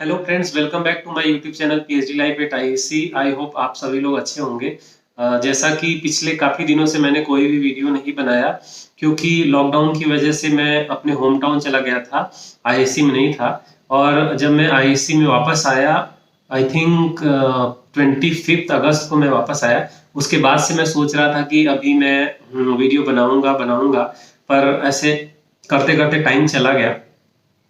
Hello friends, welcome back to my YouTube channel PhD life at IIC. I hope आप सभी लोग अच्छे होंगे। जैसा कि पिछले काफ़ी दिनों से मैंने कोई भी वीडियो नहीं बनाया क्योंकि लॉकडाउन की वजह से मैं अपने होम टाउन चला गया था, आईआईसी में नहीं था। और जब मैं आईआईसी में वापस आया, आई थिंक 25 अगस्त को मैं वापस आया। उसके बाद से मैं सोच रहा था कि अभी मैं वीडियो बनाऊंगा बनाऊंगा, पर ऐसे करते करते टाइम चला गया,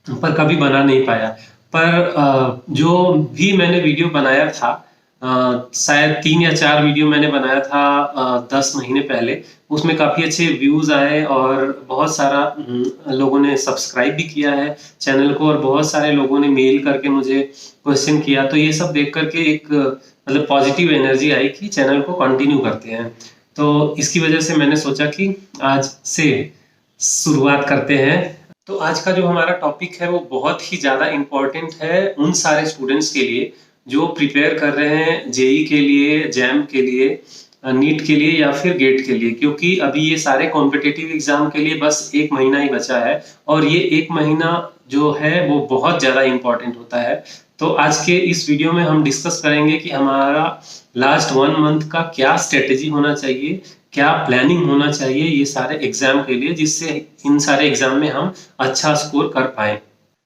पर कभी बना नहीं पाया। पर जो भी मैंने वीडियो बनाया था, शायद 3 या 4 वीडियो मैंने बनाया था 10 महीने पहले। उसमें काफ़ी अच्छे व्यूज़ आए और बहुत सारा लोगों ने सब्सक्राइब भी किया है चैनल को, और बहुत सारे लोगों ने मेल करके मुझे क्वेश्चन किया। तो ये सब देख करके एक मतलब पॉजिटिव एनर्जी आई कि चैनल को कंटिन्यू करते हैं। तो इसकी वजह से मैंने सोचा कि आज से शुरुआत करते हैं। तो आज का जो हमारा टॉपिक है वो बहुत ही ज़्यादा इम्पोर्टेंट है उन सारे स्टूडेंट्स के लिए जो प्रिपेयर कर रहे हैं जेई के लिए, जैम के लिए, नीट के लिए या फिर गेट के लिए। क्योंकि अभी ये सारे कॉम्पिटिटिव एग्जाम के लिए बस 1 महीना ही बचा है, और ये 1 महीना जो है वो बहुत ज़्यादा इम्पोर्टेंट होता है। तो आज के इस वीडियो में हम डिस्कस करेंगे कि हमारा लास्ट 1 मंथ का क्या स्ट्रेटेजी होना चाहिए, क्या प्लानिंग होना चाहिए ये सारे एग्जाम के लिए, जिससे इन सारे एग्जाम में हम अच्छा स्कोर कर पाए।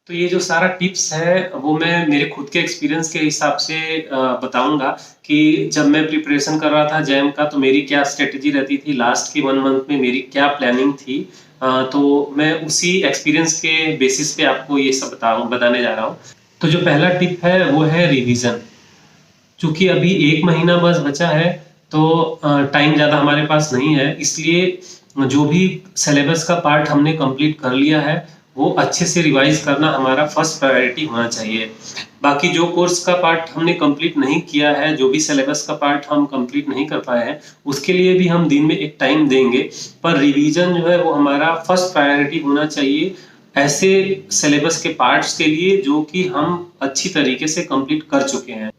तो ये जो सारा टिप्स है वो मैं मेरे खुद के एक्सपीरियंस के हिसाब से बताऊंगा कि जब मैं प्रिपरेशन कर रहा था जैम का तो मेरी क्या स्ट्रेटेजी रहती थी, लास्ट के 1 मंथ में मेरी क्या प्लानिंग थी। तो मैं उसी एक्सपीरियंस के बेसिस पे आपको ये सब बताने जा रहा हूँ। तो जो पहला टिप है वो है रिवीजन। चूंकि अभी 1 महीना बस बचा है तो टाइम ज़्यादा हमारे पास नहीं है, इसलिए जो भी सिलेबस का पार्ट हमने कंप्लीट कर लिया है वो अच्छे से रिवाइज करना हमारा फर्स्ट प्रायोरिटी होना चाहिए। बाकी जो कोर्स का पार्ट हमने कंप्लीट नहीं किया है, जो भी सिलेबस का पार्ट हम कंप्लीट नहीं कर पाए हैं, उसके लिए भी हम दिन में एक टाइम देंगे, पर रिवीजन जो है वो हमारा फर्स्ट प्रायोरिटी होना चाहिए ऐसे सिलेबस के पार्ट्स के लिए जो कि हम अच्छी तरीके से कंप्लीट कर चुके हैं।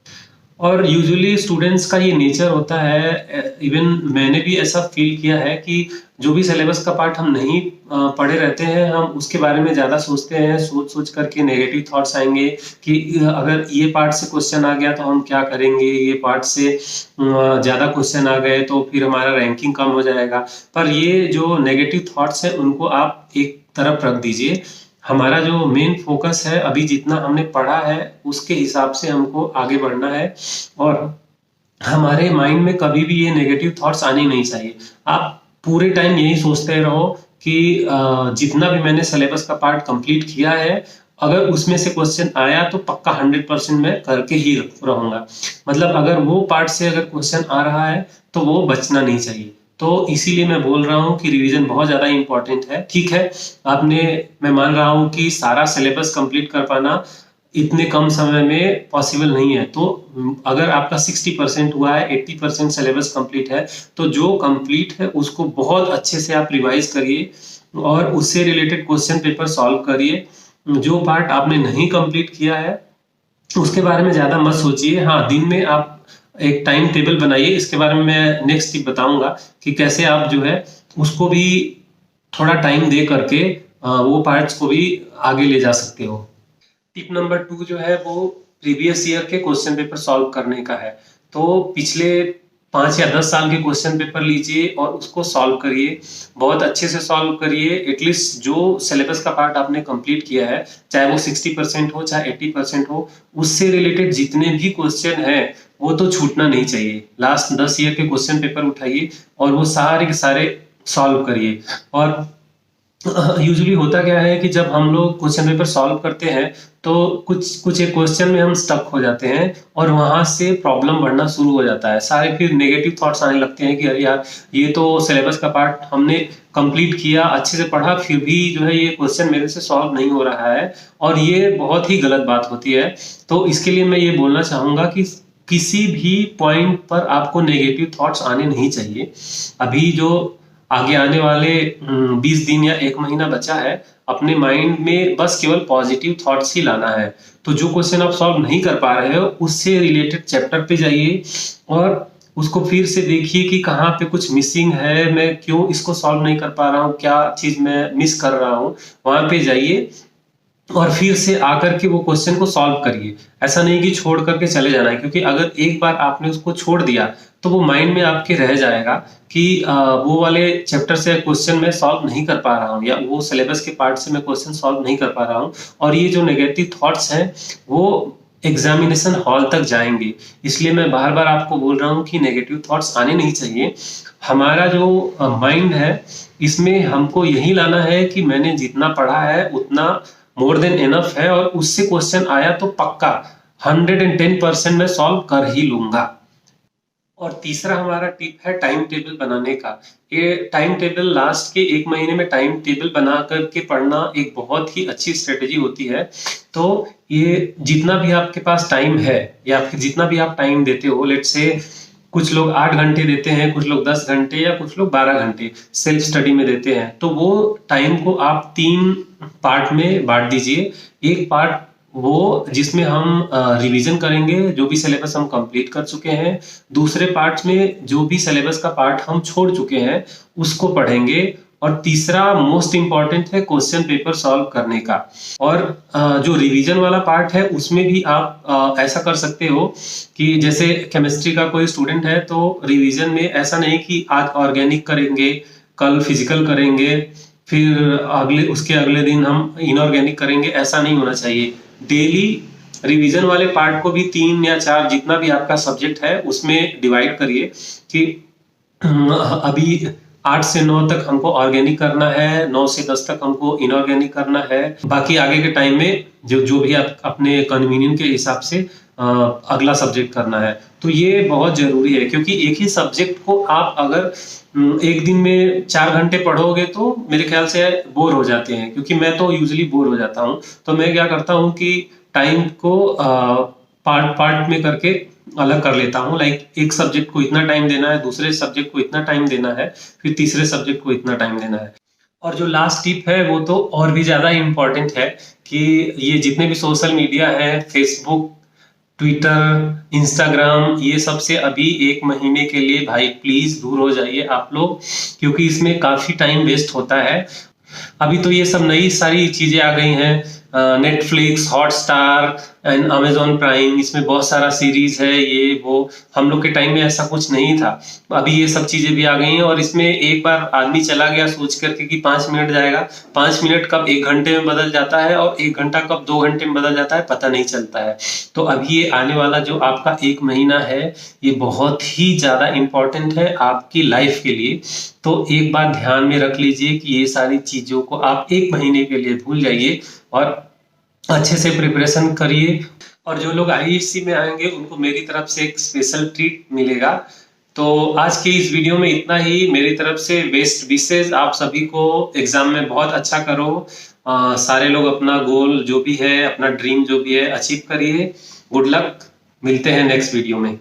और यूजुअली स्टूडेंट्स का ये नेचर होता है, इवन मैंने भी ऐसा फील किया है कि जो भी सिलेबस का पार्ट हम नहीं पढ़े रहते हैं, हम उसके बारे में ज़्यादा सोचते हैं। सोच सोच करके नेगेटिव थॉट्स आएंगे कि अगर ये पार्ट से क्वेश्चन आ गया तो हम क्या करेंगे, ये पार्ट से ज़्यादा क्वेश्चन आ गए तो फिर हमारा रैंकिंग कम हो जाएगा। पर ये जो नेगेटिव थॉट्स हैं उनको आप एक तरफ रख दीजिए। हमारा जो मेन फोकस है, अभी जितना हमने पढ़ा है उसके हिसाब से हमको आगे बढ़ना है, और हमारे माइंड में कभी भी ये नेगेटिव थॉट्स आने नहीं चाहिए। आप पूरे टाइम यही सोचते रहो कि जितना भी मैंने सिलेबस का पार्ट कंप्लीट किया है, अगर उसमें से क्वेश्चन आया तो पक्का 100% मैं करके ही रहूंगा। मतलब अगर वो पार्ट से अगर क्वेश्चन आ रहा है तो वो बचना नहीं चाहिए। तो इसीलिए मैं बोल रहा हूँ कि रिवीजन बहुत ज़्यादा इंपॉर्टेंट है। ठीक है, मैं मान रहा हूँ कि सारा सिलेबस कंप्लीट कर पाना इतने कम समय में पॉसिबल नहीं है। तो अगर आपका 60% हुआ है, 80% सिलेबस कंप्लीट है, तो जो कंप्लीट है उसको बहुत अच्छे से आप रिवाइज करिए और उससे रिलेटेड क्वेश्चन पेपर सॉल्व करिए। जो पार्ट आपने नहीं कंप्लीट किया है उसके बारे में ज़्यादा मत सोचिए। हाँ, दिन में आप एक टाइम टेबल बनाइए। इसके बारे में मैं नेक्स्ट टिप बताऊंगा कि कैसे आप जो है उसको भी थोड़ा टाइम दे करके वो पार्ट्स को भी आगे ले जा सकते हो। टिप नंबर 2 जो है वो प्रीवियस ईयर के क्वेश्चन पेपर सॉल्व करने का है। तो पिछले 5 या 10 साल के क्वेश्चन पेपर लीजिए और उसको सॉल्व करिए, बहुत अच्छे से सॉल्व करिए। एटलीस्ट जो सिलेबस का पार्ट आपने कंप्लीट किया है, चाहे वो 60% हो चाहे 80% हो, उससे रिलेटेड जितने भी क्वेश्चन हैं वो तो छूटना नहीं चाहिए। लास्ट 10 ईयर के क्वेश्चन पेपर उठाइए और वो सारे के सारे सॉल्व करिए। और यूजुअली होता क्या है कि जब हम लोग क्वेश्चन पेपर सॉल्व करते हैं तो कुछ कुछ एक क्वेश्चन में हम स्टक हो जाते हैं और वहां से प्रॉब्लम बढ़ना शुरू हो जाता है। सारे फिर नेगेटिव थॉट्स आने लगते हैं कि अरे यार, ये तो सिलेबस का पार्ट हमने कंप्लीट किया, अच्छे से पढ़ा, फिर भी जो है ये क्वेश्चन मेरे से सॉल्व नहीं हो रहा है। और ये बहुत ही गलत बात होती है। तो इसके लिए मैं ये बोलना चाहूंगा कि किसी भी पॉइंट पर आपको नेगेटिव थॉट्स आने नहीं चाहिए। अभी जो आगे आने वाले 20 दिन या 1 महीना बचा है, अपने माइंड में बस केवल पॉजिटिव थॉट्स ही लाना है। तो जो क्वेश्चन आप सॉल्व नहीं कर पा रहे हो उससे रिलेटेड चैप्टर पे जाइए और उसको फिर से देखिए कि कहाँ पे कुछ मिसिंग है, मैं क्यों इसको सॉल्व नहीं कर पा रहा हूँ, क्या चीज मैं मिस कर रहा हूँ। वहां पे जाइए और फिर से आकर के वो क्वेश्चन को सॉल्व करिए। ऐसा नहीं कि छोड़ करके चले जाना है, क्योंकि अगर एक बार आपने उसको छोड़ दिया तो वो माइंड में आपके रह जाएगा कि वो वाले चैप्टर से क्वेश्चन मैं सॉल्व नहीं कर पा रहा हूँ, या वो सिलेबस के पार्ट से मैं क्वेश्चन सॉल्व नहीं कर पा रहा हूँ। और ये जो नेगेटिव थॉट्स हैं वो एग्जामिनेशन हॉल तक जाएंगे। इसलिए मैं बार बार आपको बोल रहा हूँ कि नेगेटिव थॉट्स आने नहीं चाहिए। हमारा जो माइंड है इसमें हमको यही लाना है कि मैंने जितना पढ़ा है उतना मोर देन इनफ है, और उससे क्वेश्चन आया तो पक्का 110% मैं सॉल्व कर ही लूंगा। और तीसरा हमारा टिप है टाइम टेबल बनाने का। ये टाइम टेबल लास्ट के 1 महीने में टाइम टेबल बना करके पढ़ना एक बहुत ही अच्छी स्ट्रेटेजी होती है। तो ये जितना भी आपके पास टाइम है, या फिर जितना भी आप टाइम देते हो, लेट्स से कुछ लोग 8 घंटे देते हैं, कुछ लोग 10 घंटे, या कुछ लोग 12 घंटे सेल्फ स्टडी में देते हैं, तो वो टाइम को आप 3 पार्ट में बांट दीजिए। एक पार्ट वो जिसमें हम रिवीजन करेंगे जो भी सिलेबस हम कंप्लीट कर चुके हैं, दूसरे पार्ट में जो भी सिलेबस का पार्ट हम छोड़ चुके हैं उसको पढ़ेंगे, और तीसरा मोस्ट इंपॉर्टेंट है क्वेश्चन पेपर सॉल्व करने का। और जो रिवीजन वाला पार्ट है उसमें भी आप ऐसा कर सकते हो कि जैसे केमिस्ट्री का कोई स्टूडेंट है तो रिवीजन में ऐसा नहीं कि आज ऑर्गेनिक करेंगे, कल फिजिकल करेंगे, फिर उसके अगले दिन हम इनऑर्गेनिक करेंगे, ऐसा नहीं होना चाहिए। डेली रिवीजन वाले पार्ट को भी 3 या 4 जितना भी आपका सब्जेक्ट है उसमें डिवाइड करिए कि अभी 8 से 9 तक हमको ऑर्गेनिक करना है, 9 से 10 तक हमको इनऑर्गेनिक करना है, बाकी आगे के टाइम में जो जो भी आप अपने कन्वीनियंट के हिसाब से अगला सब्जेक्ट करना है। तो ये बहुत जरूरी है, क्योंकि एक ही सब्जेक्ट को आप अगर एक दिन में 4 घंटे पढ़ोगे तो मेरे ख्याल से बोर हो जाते हैं, क्योंकि मैं तो यूजुअली बोर हो जाता हूँ। तो मैं क्या करता हूँ कि टाइम को पार्ट पार्ट में करके अलग कर लेता हूँ। लाइक एक सब्जेक्ट को इतना टाइम देना है, दूसरे सब्जेक्ट को इतना टाइम देना है, फिर तीसरे सब्जेक्ट को इतना टाइम देना है। और जो लास्ट टिप है वो तो और भी ज्यादा इम्पोर्टेंट है कि ये जितने भी सोशल मीडिया है, फेसबुक, ट्विटर, इंस्टाग्राम, ये सब से अभी 1 महीने के लिए भाई प्लीज दूर हो जाइए आप लोग, क्योंकि इसमें काफी टाइम वेस्ट होता है। अभी तो ये सब नई सारी चीजें आ गई हैं, Netflix, Hotstar and Amazon prime, इसमें बहुत सारा सीरीज है, ये वो। हम लोग के टाइम में ऐसा कुछ नहीं था, अभी ये सब चीजें भी आ गई हैं। और इसमें एक बार आदमी चला गया सोच करके कि 5 मिनट जाएगा, 5 मिनट कब 1 घंटे में बदल जाता है, और 1 घंटा कब 2 घंटे में बदल जाता है पता नहीं चलता है। तो अभी ये आने वाला जो आपका 1 महीना है ये बहुत ही ज्यादा इंपॉर्टेंट है आपकी लाइफ के लिए। तो एक बार ध्यान में रख लीजिए कि ये सारी चीजों को आप 1 महीने के लिए भूल जाइए और अच्छे से प्रिपरेशन करिए। और जो लोग आईएससी में आएंगे उनको मेरी तरफ से एक स्पेशल ट्रीट मिलेगा। तो आज की इस वीडियो में इतना ही। मेरी तरफ से बेस्ट विशेष आप सभी को एग्जाम में बहुत अच्छा करो। सारे लोग अपना गोल जो भी है, अपना ड्रीम जो भी है अचीव करिए। गुड लक, मिलते हैं नेक्स्ट वीडियो में।